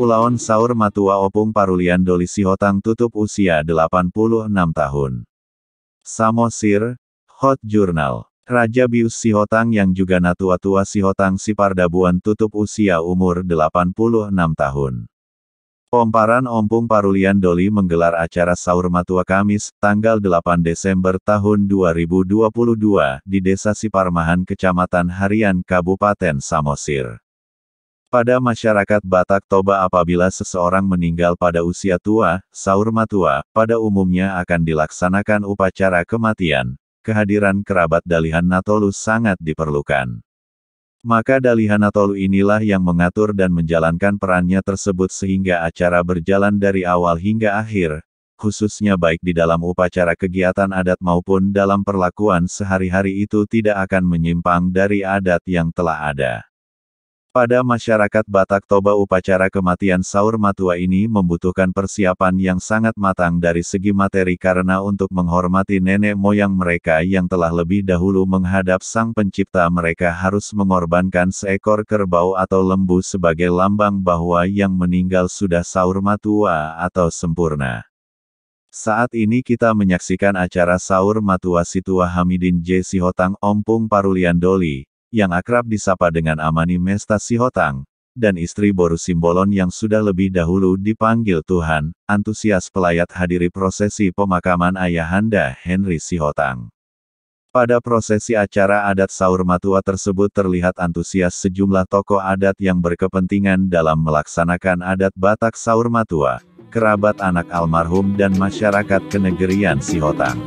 Ulaon Saur Matua Opung Parulian Doli Sihotang tutup usia 86 tahun. Samosir, Hot Journal. Raja Bius Sihotang yang juga Natua-tua Sihotang Sipardabuan tutup usia umur 86 tahun. Pomparan Ompung Parulian Doli menggelar acara Saur Matua Kamis, tanggal 8 Desember tahun 2022, di Desa Siparmahan Kecamatan Harian Kabupaten Samosir. Pada masyarakat Batak Toba apabila seseorang meninggal pada usia tua, Saur Matua, pada umumnya akan dilaksanakan upacara kematian. Kehadiran kerabat Dalihan Natolu sangat diperlukan. Maka Dalihan Natolu inilah yang mengatur dan menjalankan perannya tersebut sehingga acara berjalan dari awal hingga akhir, khususnya baik di dalam upacara kegiatan adat maupun dalam perlakuan sehari-hari itu tidak akan menyimpang dari adat yang telah ada. Pada masyarakat Batak Toba upacara kematian Saur Matua ini membutuhkan persiapan yang sangat matang dari segi materi karena untuk menghormati nenek moyang mereka yang telah lebih dahulu menghadap Sang Pencipta mereka harus mengorbankan seekor kerbau atau lembu sebagai lambang bahwa yang meninggal sudah Saur Matua atau sempurna. Saat ini kita menyaksikan acara Saur Matua Situa Hamidin J. Sihotang Ompung Parulian Doli, yang akrab disapa dengan Amani Mesta Sihotang, dan istri Boru Simbolon yang sudah lebih dahulu dipanggil Tuhan, antusias pelayat hadiri prosesi pemakaman Ayahanda Henry Sihotang. Pada prosesi acara adat Saur Matua tersebut terlihat antusias sejumlah tokoh adat yang berkepentingan dalam melaksanakan adat Batak Saur Matua, kerabat anak almarhum dan masyarakat kenegerian Sihotang.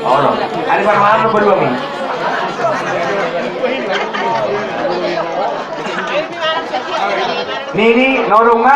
Oh no, hari malam berdua nih. Nini, norunga.